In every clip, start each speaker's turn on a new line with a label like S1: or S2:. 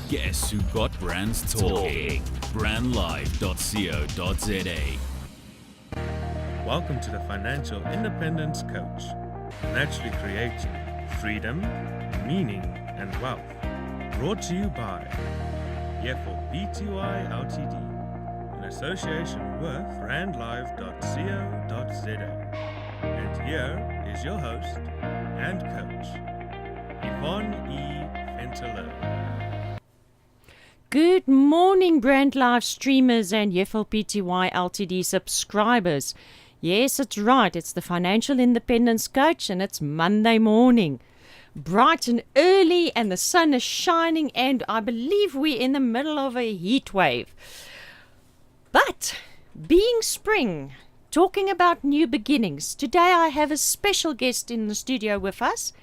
S1: Guess who got brands talking? Brandlive.co.za.
S2: Welcome to the Financial Independence Coach, naturally creating freedom, meaning, and wealth. Brought to you by Yefel Pty Ltd, in association with Brandlive.co.za. And here is your host and coach, Yvonne E. Ventilo.
S3: Good morning, Brand Live streamers and Yefel Pty Ltd subscribers. Yes, it's right. It's the Financial Independence Coach, and it's Monday morning. Bright and early, and the sun is shining, and I believe we're in the middle of a heat wave. But being spring, talking about new beginnings, today I have a special guest in the studio with us,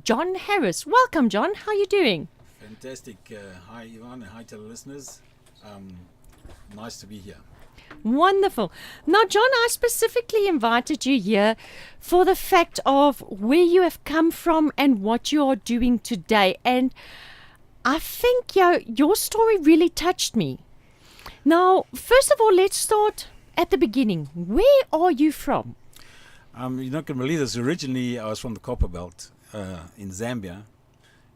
S3: John Harris. Welcome, John. How are you doing?
S4: Fantastic. Hi, Yvonne, and hi to the listeners. Nice to be here.
S3: Wonderful. Now, John, I specifically invited you here for the fact of where you have come from and what you are doing today. And I think your story really touched me. Now, first of all, let's start at the beginning. Where are you from?
S4: You're not going to believe this. Originally, I was from the Copperbelt in Zambia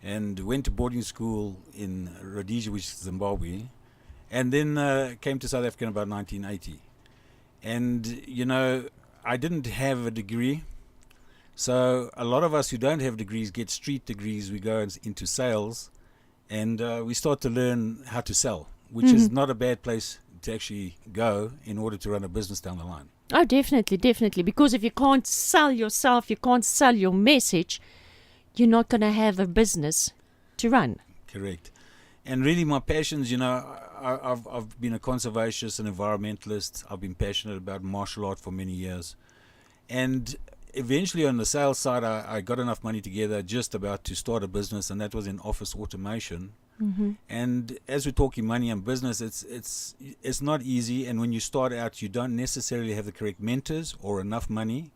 S4: and went to boarding school in Rhodesia, which is Zimbabwe. And then came to South Africa in about 1980. And, I didn't have a degree. So a lot of us who don't have degrees get street degrees. We go into sales and we start to learn how to sell, which is not a bad place to actually go in order to run a business down the line.
S3: Oh, definitely. Because if you can't sell yourself, you can't sell your message, you're not going to have a business to run.
S4: Correct. And really my passions, I've been a conservationist, an environmentalist. I've been passionate about martial art for many years. And eventually on the sales side, I got enough money together just about to start a business, and that was in office automation. Mm-hmm. And as we're talking money and business, it's not easy. And when you start out, you don't necessarily have the correct mentors or enough money.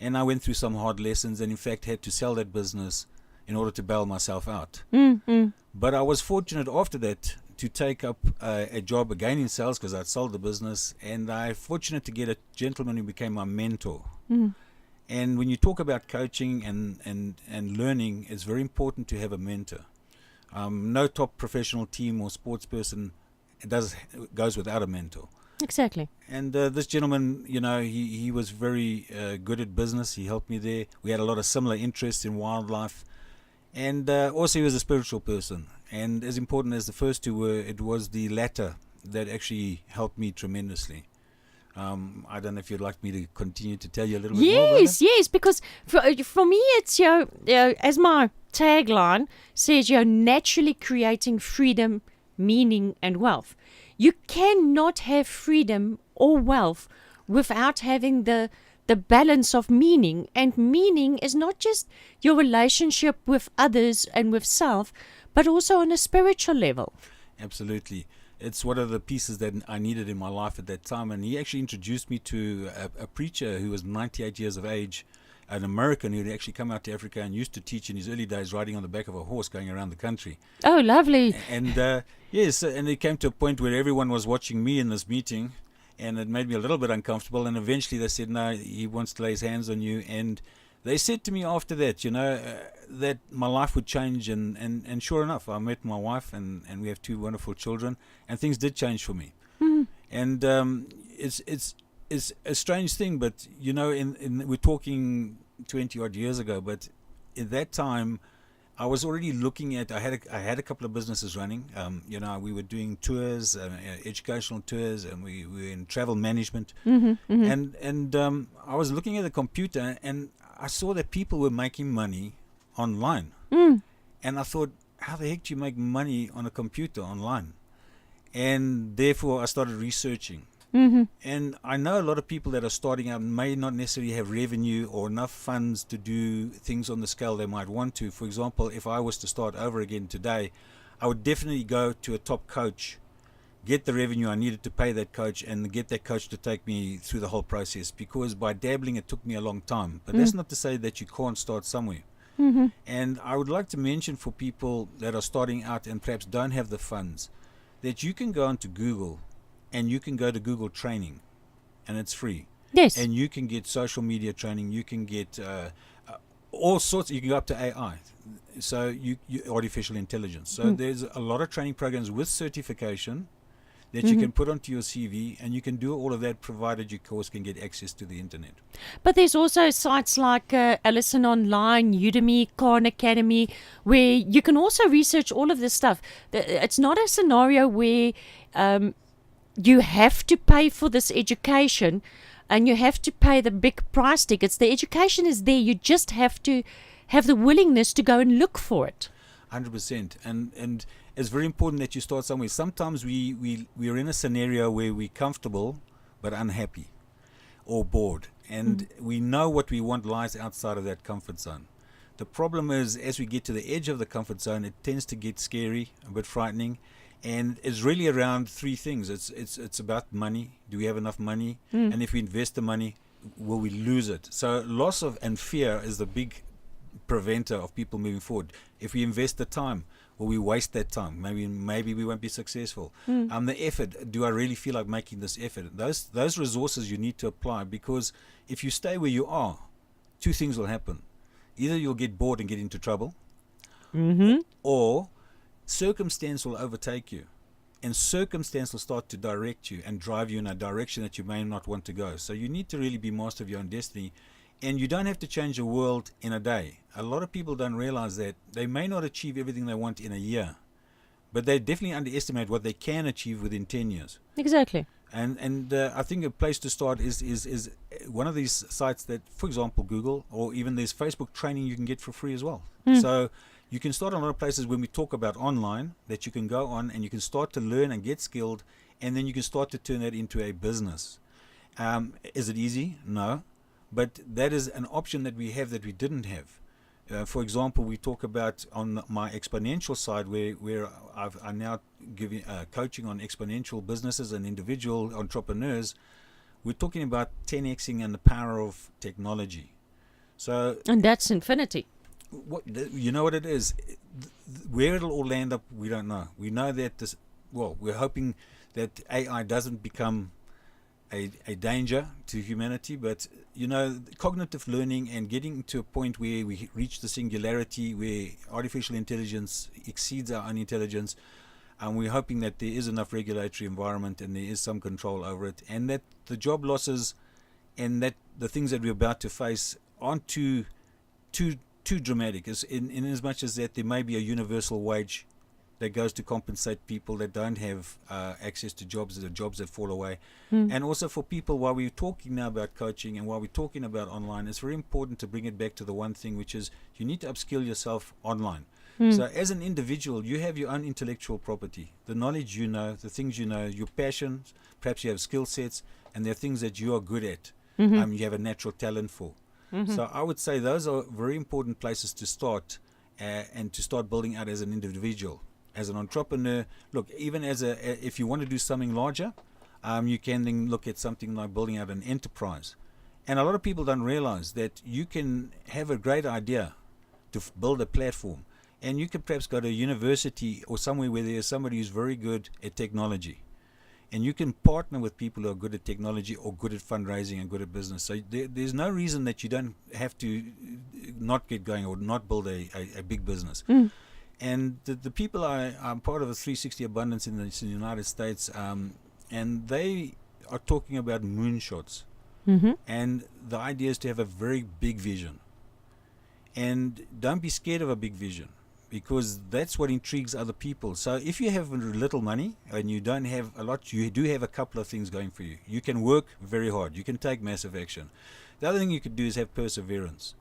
S4: And I went through some hard lessons and, in fact, had to sell that business in order to bail myself out. Mm-hmm. But I was fortunate after that to take up a job again in sales because I'd sold the business, and I'm fortunate to get a gentleman who became my mentor. Mm. And when you talk about coaching and learning, it's very important to have a mentor. No top professional team or sports person goes without a mentor.
S3: Exactly.
S4: And this gentleman, he was very good at business. He helped me there. We had a lot of similar interests in wildlife. And also he was a spiritual person. And as important as the first two were, it was the latter that actually helped me tremendously. I don't know if you'd like me to continue to tell you a little bit more about it?
S3: Yes, because for me it's, as my tagline says, you're naturally creating freedom, meaning, and wealth. You cannot have freedom or wealth without having the balance of meaning. And meaning is not just your relationship with others and with self, but also on a spiritual level.
S4: Absolutely. It's one of the pieces that I needed in my life at that time. And he actually introduced me to a preacher who was 98 years of age, an American who had actually come out to Africa and used to teach in his early days riding on the back of a horse going around the country.
S3: Oh, lovely.
S4: And yes, and it came to a point where everyone was watching me in this meeting, and it made me a little bit uncomfortable. And eventually they said, no, he wants to lay his hands on you. And they said to me after that, that my life would change. And sure enough, I met my wife, and we have two wonderful children, and things did change for me. Mm. And it's a strange thing, but, we're talking 20 odd years ago, but at that time, I was already looking at, I had a couple of businesses running. We were doing tours, educational tours, and we were in travel management. Mm-hmm, mm-hmm. And I was looking at the computer, and I saw that people were making money online. Mm. And I thought, how the heck do you make money on a computer online? And therefore, I started researching. Mm-hmm. And I know a lot of people that are starting out may not necessarily have revenue or enough funds to do things on the scale they might want to. For example, if I was to start over again today, I would definitely go to a top coach, get the revenue I needed to pay that coach, and get that coach to take me through the whole process. Because by dabbling, it took me a long time. But that's not to say that you can't start somewhere. And I would like to mention for people that are starting out and perhaps don't have the funds, that you can go onto Google and you can go to Google Training, and it's free.
S3: Yes.
S4: And you can get social media training. You can get all sorts. You can go up to AI, so you artificial intelligence. So there's a lot of training programs with certification that you can put onto your CV, and you can do all of that provided your course can get access to the internet.
S3: But there's also sites like Allison Online, Udemy, Khan Academy, where you can also research all of this stuff. It's not a scenario where you have to pay for this education and you have to pay the big price tickets. The education is there. You just have to have the willingness to go and look for it.
S4: 100%. And it's very important that you start somewhere. Sometimes we're in a scenario where we're comfortable but unhappy or bored. And we know what we want lies outside of that comfort zone. The problem is, as we get to the edge of the comfort zone, it tends to get scary, a bit frightening. And it's really around three things. It's about money. Do we have enough money? And if we invest the money, will we lose it? So loss of and fear is the big preventer of people moving forward. If we invest the time, will we waste that time? Maybe we won't be successful. The effort. Do I really feel like making this effort? Those resources you need to apply, because if you stay where you are, two things will happen. Either you'll get bored and get into trouble, or circumstance will overtake you, and circumstance will start to direct you and drive you in a direction that you may not want to go. So you need to really be master of your own destiny, and you don't have to change the world in a day. A lot of people don't realize that they may not achieve everything they want in a year, but they definitely underestimate what they can achieve within 10 years.
S3: Exactly.
S4: And I think a place to start is one of these sites that, for example, Google, or even there's Facebook training you can get for free as well. So you can start on a lot of places when we talk about online, that you can go on and you can start to learn and get skilled, and then you can start to turn that into a business. Is it easy? No. But that is an option that we have that we didn't have. For example, we talk about on my exponential side, where I'm now giving coaching on exponential businesses and individual entrepreneurs. We're talking about 10xing and the power of technology. So,
S3: And that's infinity.
S4: you know what it is? Where it'll all land up, we don't know. We know that we're hoping that AI doesn't become a danger to humanity, but cognitive learning and getting to a point where we reach the singularity, where artificial intelligence exceeds our own intelligence, and we're hoping that there is enough regulatory environment and there is some control over it, and that the job losses and that the things that we're about to face aren't too dramatic, in as much as that there may be a universal wage that goes to compensate people that don't have access to jobs, the jobs that fall away. And also for people, while we're talking now about coaching and while we're talking about online, it's very important to bring it back to the one thing, which is you need to upskill yourself online. So as an individual, you have your own intellectual property, the knowledge you know, the things you know, your passions, perhaps you have skill sets, and there are things that you are good at, you have a natural talent for. So I would say those are very important places to start and to start building out as an individual. As an entrepreneur, look, even if you want to do something larger, you can then look at something like building out an enterprise. And a lot of people don't realize that you can have a great idea to build a platform, and you could perhaps go to a university or somewhere where there's somebody who's very good at technology, and you can partner with people who are good at technology or good at fundraising and good at business. So there's no reason that you don't have to not get going or not build a big business. And the people I'm part of a 360 Abundance in the United States, and they are talking about moonshots. And the idea is to have a very big vision. And don't be scared of a big vision, because that's what intrigues other people. So if you have little money and you don't have a lot, you do have a couple of things going for you. You can work very hard. You can take massive action. The other thing you could do is have perseverance.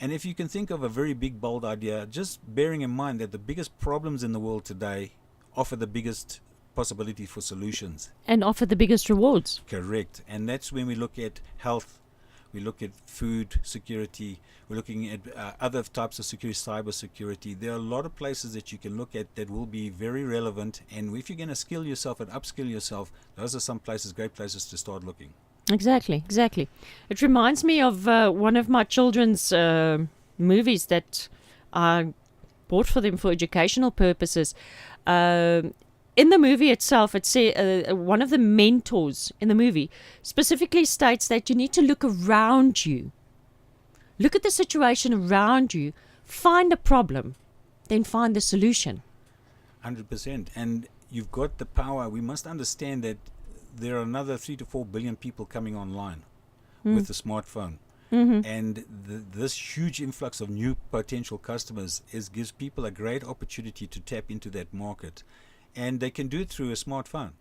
S4: And if you can think of a very big, bold idea, just bearing in mind that the biggest problems in the world today offer the biggest possibility for solutions.
S3: And offer the biggest rewards.
S4: Correct. And that's when we look at health, we look at food security, we're looking at other types of security, cyber security. There are a lot of places that you can look at that will be very relevant. And if you're going to skill yourself and upskill yourself, those are some places, great places to start looking.
S3: Exactly. It reminds me of one of my children's movies that I bought for them for educational purposes. In the movie itself, it one of the mentors in the movie specifically states that you need to look around you. Look at the situation around you, find a problem, then find the solution.
S4: 100%. And you've got the power. We must understand that there are another 3 to 4 billion people coming online with a smartphone. And this huge influx of new potential customers gives people a great opportunity to tap into that market. And they can do it through a smartphone.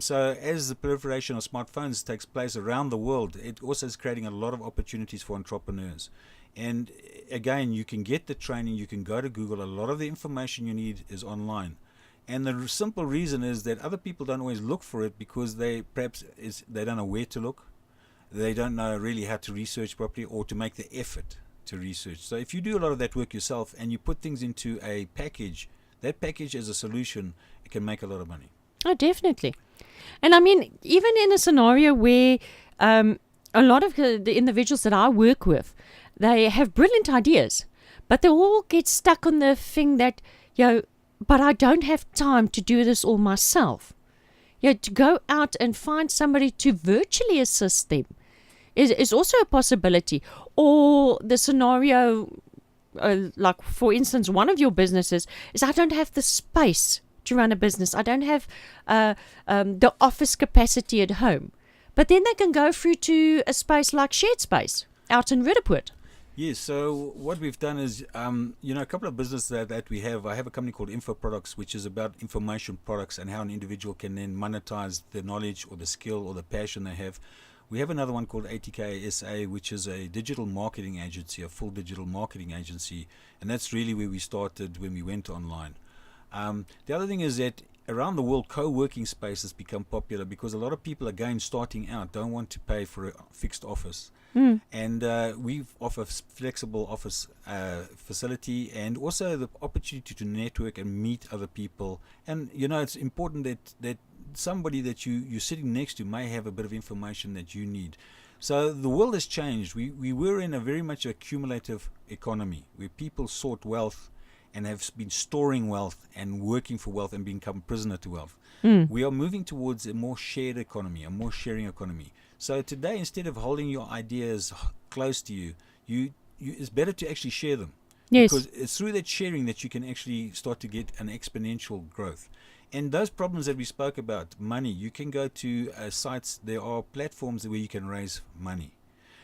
S4: So as the proliferation of smartphones takes place around the world, it also is creating a lot of opportunities for entrepreneurs. And again, you can get the training, you can go to Google, a lot of the information you need is online. And the simple reason is that other people don't always look for it because they don't know where to look. They don't know really how to research properly or to make the effort to research. So if you do a lot of that work yourself and you put things into a package, that package as a solution, it can make a lot of money.
S3: Oh, definitely. And I mean, even in a scenario where a lot of the individuals that I work with, they have brilliant ideas, but they all get stuck on the thing that, but I don't have time to do this all myself. To go out and find somebody to virtually assist them is also a possibility. Or the scenario, like for instance, one of your businesses is I don't have the space to run a business. I don't have the office capacity at home. But then they can go through to a space like Shared Space out in Ridderpoort.
S4: Yes, so what we've done is, a couple of businesses that we have. I have a company called Info Products, which is about information products and how an individual can then monetize the knowledge or the skill or the passion they have. We have another one called ATK SA, which is a digital marketing agency, a full digital marketing agency. And that's really where we started when we went online. The other thing is that around the world, co-working spaces become popular because a lot of people, again, starting out, don't want to pay for a fixed office. And we offer flexible office facility and also the opportunity to network and meet other people. And, it's important that somebody that you're sitting next to may have a bit of information that you need. So the world has changed. We were in a very much accumulative economy where people sought wealth and have been storing wealth and working for wealth and become prisoner to wealth. We are moving towards a more shared economy, a more sharing economy. So today, instead of holding your ideas close to you, it's better to actually share them.
S3: Yes.
S4: Because it's through that sharing that you can actually start to get an exponential growth. And those problems that we spoke about, money, you can go to sites, there are platforms where you can raise money.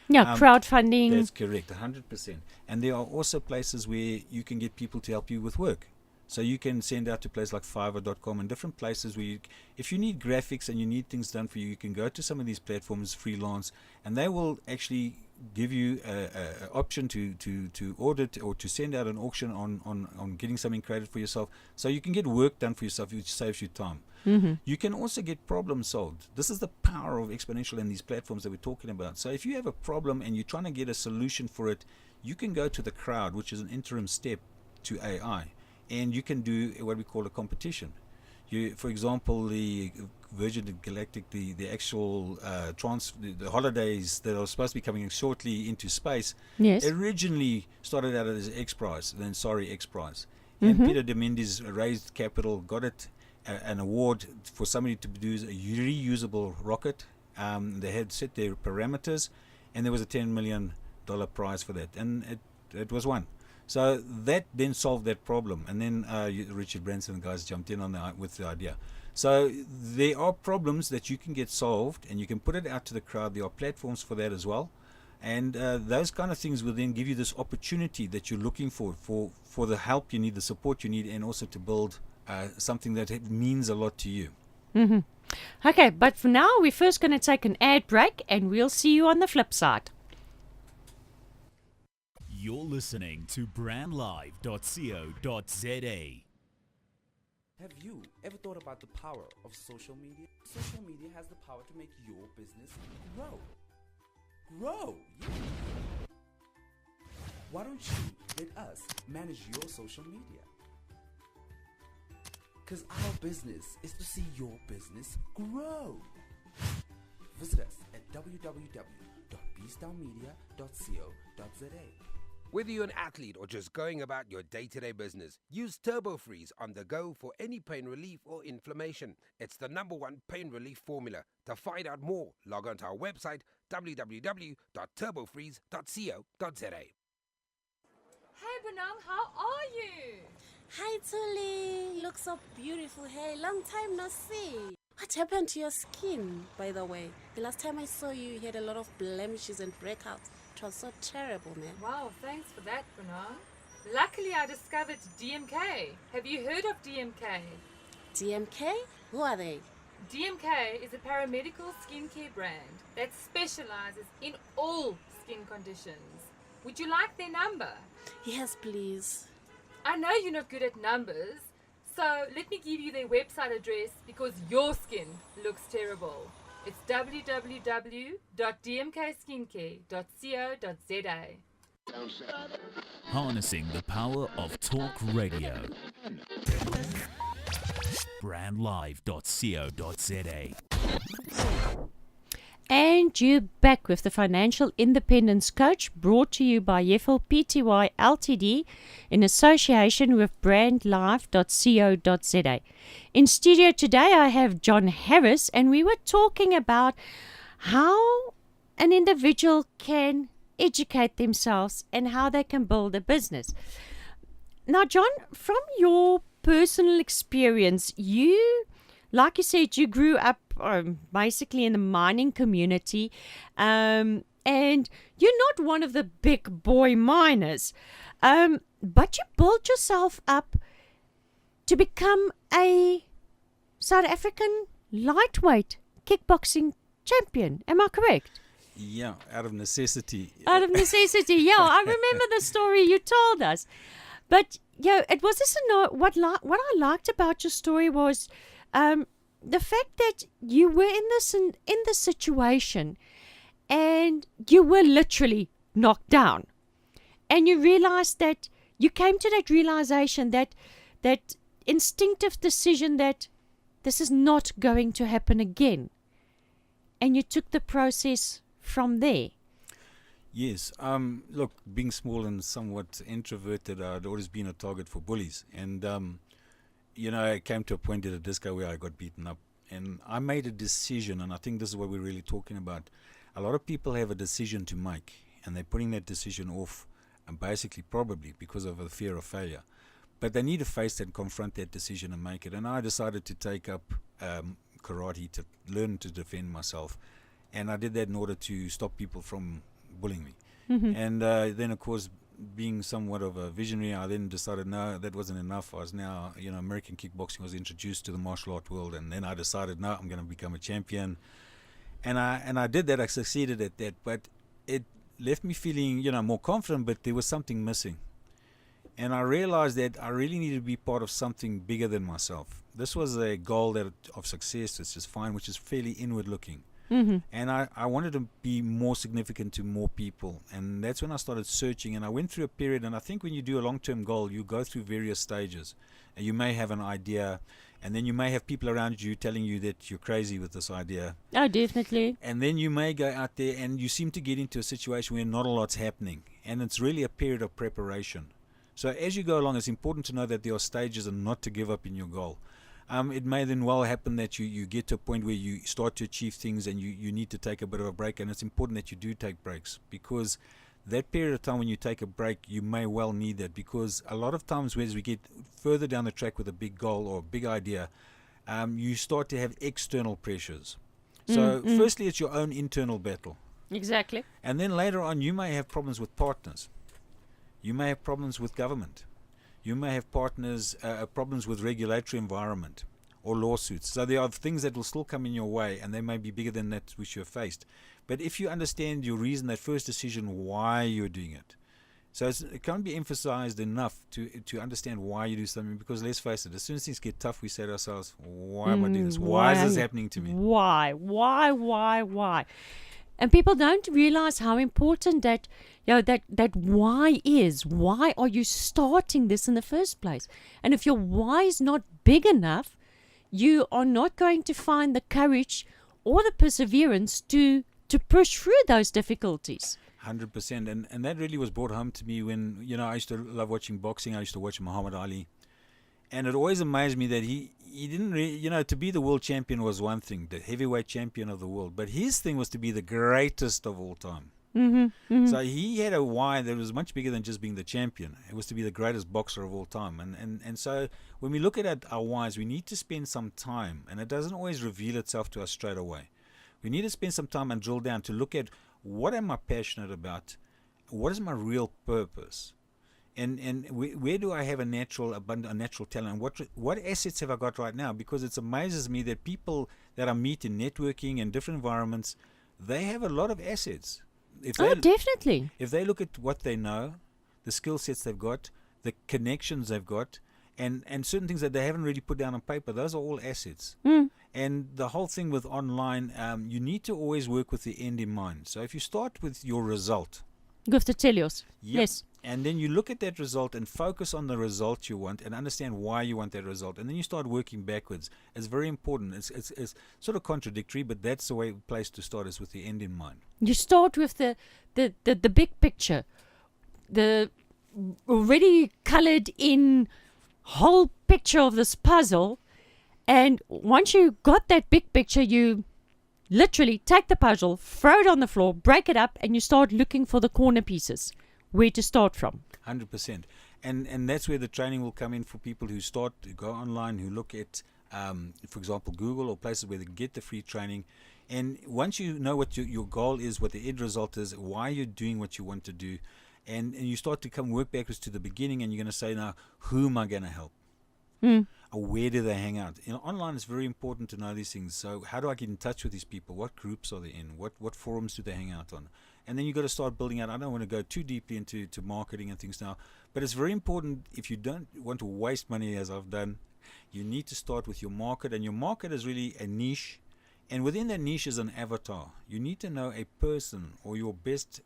S3: Yeah, crowdfunding.
S4: That's correct, 100%. And there are also places where you can get people to help you with work. So you can send out to places like Fiverr.com and different places where if you need graphics and you need things done for you, you can go to some of these platforms, freelance, and they will actually give you an option to audit or to send out an auction on getting something created for yourself. So you can get work done for yourself, which saves you time. You can also get problems solved. This is the power of Exponential and these platforms that we're talking about. So if you have a problem and you're trying to get a solution for it, you can go to the crowd, which is an interim step to AI, and you can do what we call a competition. For example, the Virgin Galactic, the actual the holidays that are supposed to be coming shortly into space,
S3: Yes.
S4: originally started out as X Prize, then X Prize. And Peter Diamandis raised capital, got it an award for somebody to produce a reusable rocket. They had set their parameters, and there was a $10 million prize for that, and it was won. So that then solved that problem, and then Richard Branson and guys jumped in on with the idea. So there are problems that you can get solved, and you can put it out to the crowd. There are platforms for that as well, and those kind of things will then give you this opportunity that you're looking for the help you need, the support you need, and also to build something that means a lot to you.
S3: Okay, but for now, we're first going to take an ad break, and we'll see you on the flip side.
S1: You're listening to brandlive.co.za.
S5: Have you ever thought about the power of social media? Social media has the power to make your business grow. Grow! Yeah. Why don't you let us manage your social media? Because our business is to see your business grow. Visit us at www.beastownmedia.co.za.
S6: Whether you're an athlete or just going about your day-to-day business, use Turbo Freeze on the go for any pain relief or inflammation. It's the #1 pain relief formula. To find out more, log on to our website www.turbofreeze.co.za.
S7: Hey Bonang, how are you?
S8: Hi Tuli, look so beautiful. Hey, long time no see. What happened to your skin, by the way? The last time I saw you, you had a lot of blemishes and breakouts. It was so terrible, man.
S7: Wow, thanks for that, Bonang. Luckily, I discovered DMK. Have you heard of DMK?
S8: DMK? Who are they?
S7: DMK is a paramedical skincare brand that specializes in all skin conditions. Would you like their number?
S8: Yes, please.
S7: I know you're not good at numbers, so let me give you their website address because your skin looks terrible. It's www.dmkskincare.co.za.
S1: Harnessing the power of talk radio. Brandlive.co.za.
S3: And you're back with the Financial Independence Coach, brought to you by Yeffel Pty Ltd in association with brandlife.co.za. In studio today I have John Harris, and we were talking about how an individual can educate themselves and how they can build a business. Now, John, from your personal experience, like you said, you grew up basically in the mining community, and you're not one of the big boy miners, but you built yourself up to become a South African lightweight kickboxing champion. Am I correct?
S4: Yeah, out of necessity.
S3: Out of necessity, yeah. I remember the story you told us. But, it was this, what I liked about your story was the fact that you were in this situation and you were literally knocked down. And you realized that, you came to that realization, that instinctive decision that this is not going to happen again. And you took the process from there.
S4: Yes. Look, being small and somewhat introverted, I'd always been a target for bullies. And, I came to a point at a disco where I got beaten up. And I made a decision, and I think this is what we're really talking about. A lot of people have a decision to make, and they're putting that decision off, and basically probably because of the fear of failure. But they need to face and confront that decision and make it. And I decided to take up karate to learn to defend myself. And I did that in order to stop people from bullying me.
S3: Mm-hmm.
S4: And then, of course, being somewhat of a visionary, I then decided, no, that wasn't enough. I was now, American kickboxing was introduced to the martial art world. And then I decided, no, I'm going to become a champion. And I did that. I succeeded at that. But it left me feeling, more confident, but there was something missing. And I realized that I really needed to be part of something bigger than myself. This was a goal of success, which is fine, which is fairly inward looking.
S3: Mm-hmm.
S4: And I wanted to be more significant to more people. And that's when I started searching. And I went through a period, and I think when you do a long-term goal, you go through various stages. And you may have an idea, and then you may have people around you telling you that you're crazy with this idea.
S3: Oh, definitely.
S4: And then you may go out there, and you seem to get into a situation where not a lot's happening. And it's really a period of preparation. So as you go along, it's important to know that there are stages and not to give up in your goal. It may then well happen that you get to a point where you start to achieve things and you need to take a bit of a break, and it's important that you do take breaks, because that period of time when you take a break, you may well need that, because a lot of times as we get further down the track with a big goal or a big idea, you start to have external pressures. So firstly, it's your own internal battle.
S3: Exactly.
S4: And then later on, you may have problems with partners. You may have problems with government. You may have problems with regulatory environment or lawsuits. So there are things that will still come in your way, and they may be bigger than that which you have faced. But if you understand your reason, that first decision, why you're doing it. So it can't be emphasized enough to understand why you do something, because let's face it, as soon as things get tough, we say to ourselves, why am I doing this? Why is this happening to me?
S3: Why? And people don't realize how important that why is. Why are you starting this in the first place? And if your why is not big enough, you are not going to find the courage or the perseverance to push through those difficulties.
S4: 100%. And that really was brought home to me when, I used to love watching boxing. I used to watch Muhammad Ali. And it always amazed me that he didn't really, to be the world champion was one thing, the heavyweight champion of the world. But his thing was to be the greatest of all time. So he had a why that was much bigger than just being the champion. It was to be the greatest boxer of all time. And so when we look at our whys, we need to spend some time. And it doesn't always reveal itself to us straight away. We need to spend some time and drill down to look at what am I passionate about? What is my real purpose? And where do I have a natural talent? What assets have I got right now? Because it amazes me that people that I meet in networking and different environments, they have a lot of assets.
S3: Definitely.
S4: If they look at what they know, the skill sets they've got, the connections they've got, and certain things that they haven't really put down on paper, those are all assets. And the whole thing with online, you need to always work with the end in mind. So if you start with your result,
S3: Guftelios.
S4: Yep.
S3: Yes.
S4: And then you look at that result and focus on the result you want and understand why you want that result. And then you start working backwards. It's very important. It's sort of contradictory, but that's the place to start, is with the end in mind.
S3: You start with the big picture, the already colored in whole picture of this puzzle. And once you got that big picture, you literally take the puzzle, throw it on the floor, break it up, and you start looking for the corner pieces, where to start from.
S4: 100%. And that's where the training will come in for people who go online, who look at, for example, Google or places where they can get the free training. And once you know what your goal is, what the end result is, why you're doing what you want to do, and you start to work backwards to the beginning, and you're going to say, now, who am I going to help? Or where do they hang out? Online it's very important to know these things. So how do I get in touch with these people? What groups are they in? What forums do they hang out on? And then you've got to start building out. I don't want to go too deeply into marketing and things now, but it's very important, if you don't want to waste money as I've done, you need to start with your market. And your market is really a niche. And within that niche is an avatar. You need to know a person or your best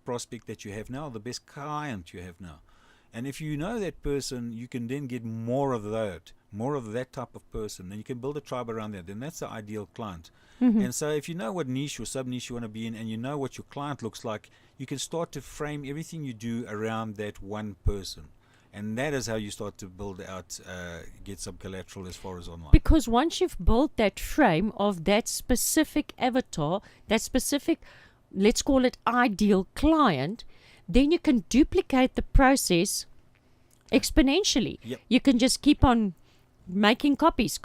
S4: prospect that you have now, the best client you have now. And if you know that person, you can then get more of that type of person. Then you can build a tribe around that. Then that's the ideal client. And so if you know what niche or sub-niche you want to be in, and you know what your client looks like, you can start to frame everything you do around that one person. And that is how you start to build out, get some collateral as far as online.
S3: Because once you've built that frame of that specific avatar, that specific, let's call it ideal client, then you can duplicate the process exponentially.
S4: Yep.
S3: You can just keep on making copies,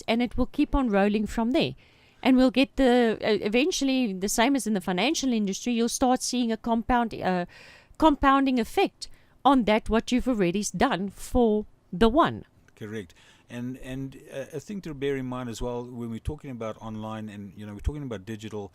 S3: and it will keep on rolling from there. And we'll get eventually, the same as in the financial industry, you'll start seeing a compounding effect on that what you've already done for the one.
S4: Correct. And a thing to bear in mind as well when we're talking about online and we're talking about digital,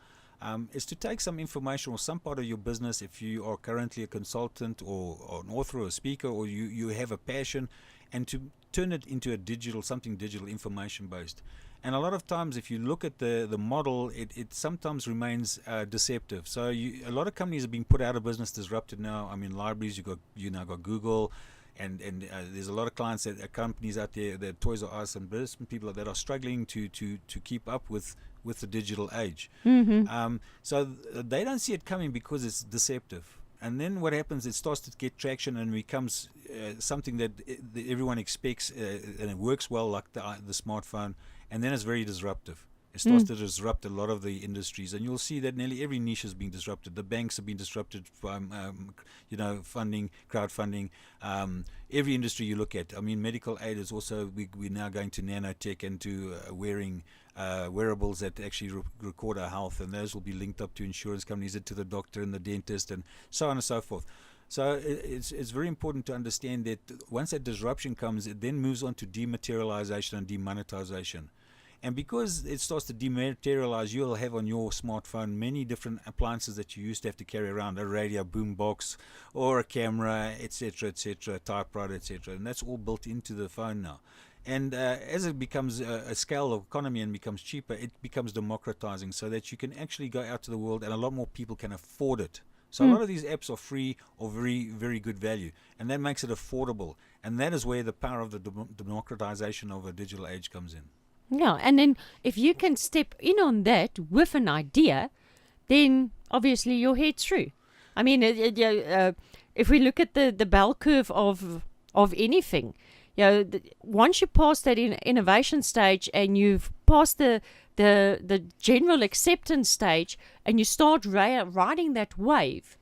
S4: is to take some information or some part of your business, if you are currently a consultant or an author or a speaker, or you have a passion, and to turn it into something digital, information based. And a lot of times, if you look at the model, it sometimes remains deceptive. So a lot of companies are being put out of business, disrupted now. I mean, libraries, you now got Google, and there's a lot of clients companies out there, that Toys R Us and business people that are struggling to keep up with the digital age. So they don't see it coming because it's deceptive. And then what happens, it starts to get traction and becomes something that everyone expects, and it works well, like the smartphone, and then it's very disruptive. It starts to disrupt a lot of the industries, and you'll see that nearly every niche is being disrupted. The banks have been disrupted from, funding, crowdfunding. Every industry you look at. I mean, medical aid is also, we're now going to nanotech and to wearing wearables that actually record our health, and those will be linked up to insurance companies and to the doctor and the dentist and so on and so forth. So it's very important to understand that once that disruption comes, it then moves on to dematerialization and demonetization. And because it starts to dematerialize, you'll have on your smartphone many different appliances that you used to have to carry around, a radio boom box or a camera, etc., typewriter, etc. And that's all built into the phone now. And as it becomes a scale of economy and becomes cheaper, it becomes democratizing, so that you can actually go out to the world and a lot more people can afford it. So a lot of these apps are free or very, very good value, and that makes it affordable. And that is where the power of the democratization of a digital age comes in.
S3: Yeah, and then if you can step in on that with an idea, then obviously you'll head through. I mean, if we look at the bell curve of anything, once you pass that innovation stage and you've passed the general acceptance stage and you start riding that wave,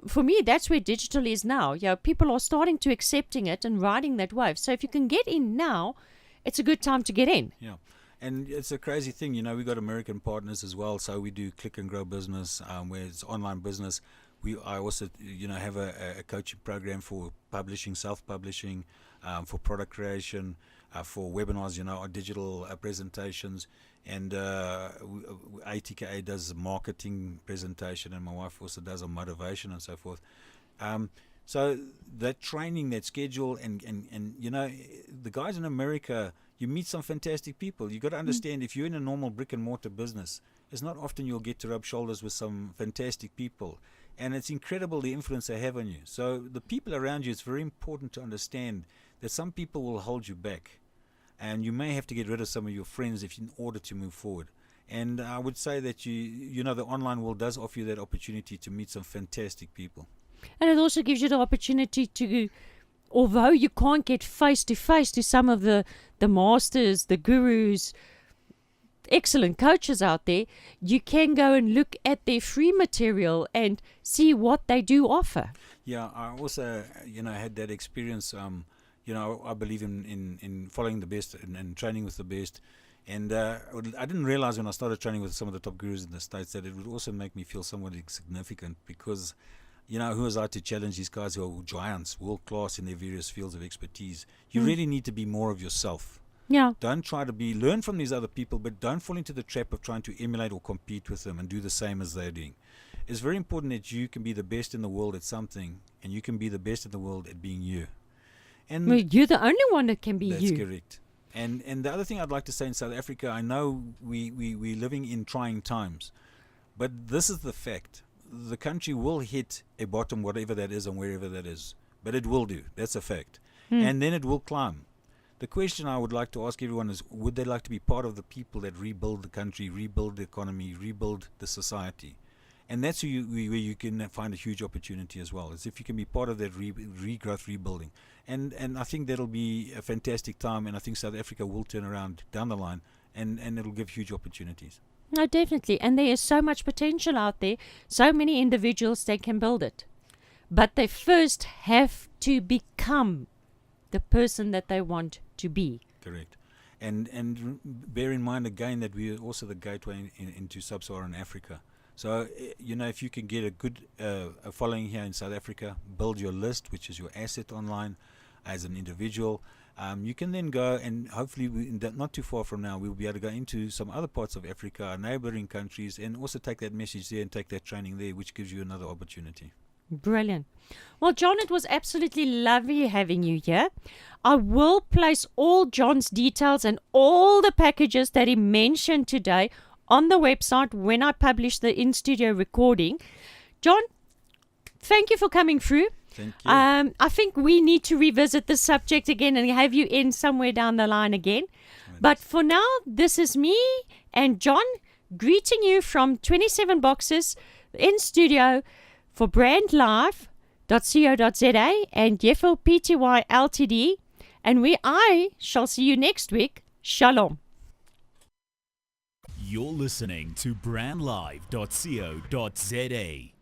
S3: for me, that's where digital is now. People are starting to accepting it and riding that wave. So if you can get in now, it's a good time to get in.
S4: Yeah. And it's a crazy thing, we've got American partners as well. So we do Click and Grow Business, where it's online business. I also, have a coaching program for publishing, self-publishing, for product creation, for webinars, our digital presentations. And ATKA does marketing presentation, and my wife also does on motivation and so forth. So that training, that schedule, and the guys in America, you meet some fantastic people. You got to understand, if you're in a normal brick and mortar business, it's not often you'll get to rub shoulders with some fantastic people. And it's incredible the influence they have on you. So the people around you, it's very important to understand that some people will hold you back. And you may have to get rid of some of your friends in order to move forward. And I would say that the online world does offer you that opportunity to meet some fantastic people.
S3: And it also gives you the opportunity to, although you can't get face to face to some of the masters, the gurus, excellent coaches out there, you can go and look at their free material and see what they do offer.
S4: Yeah, I also, had that experience. I believe in following the best and training with the best. And I didn't realize when I started training with some of the top gurus in the States that it would also make me feel somewhat insignificant, because, who was I to challenge these guys who are giants, world class in their various fields of expertise? You really need to be more of yourself.
S3: Yeah.
S4: Don't try to learn from these other people, but don't fall into the trap of trying to emulate or compete with them and do the same as they're doing. It's very important that you can be the best in the world at something, and you can be the best in the world at being you. And
S3: well, you're the only one that can be
S4: that's
S3: you.
S4: That's correct. And the other thing I'd like to say in South Africa, I know we're living in trying times, but this is the fact. The country will hit a bottom, whatever that is and wherever that is. But it will do. That's a fact. And then it will climb. The question I would like to ask everyone is, would they like to be part of the people that rebuild the country, rebuild the economy, rebuild the society? And that's where you can find a huge opportunity as well, as if you can be part of that regrowth, rebuilding. And I think that'll be a fantastic time, and I think South Africa will turn around down the line, and it'll give huge opportunities.
S3: No, definitely. And there is so much potential out there, so many individuals that can build it. But they first have to become the person that they want to be.
S4: Correct. And bear in mind again that we are also the gateway into sub-Saharan Africa. So, if you can get a good a following here in South Africa, build your list, which is your asset online as an individual, you can then go and hopefully, not too far from now, we'll be able to go into some other parts of Africa, our neighboring countries, and also take that message there and take that training there, which gives you another opportunity.
S3: Brilliant. Well, John, it was absolutely lovely having you here. I will place all John's details and all the packages that he mentioned today on the website when I publish the in-studio recording. John, thank you for coming through.
S4: Thank you.
S3: I think we need to revisit this subject again and have you in somewhere down the line again. Right. But for now, this is me and John greeting you from 27 Boxes in studio for brandlife.co.za and Yeffel Pty Ltd. And I shall see you next week. Shalom.
S1: You're listening to brandlive.co.za.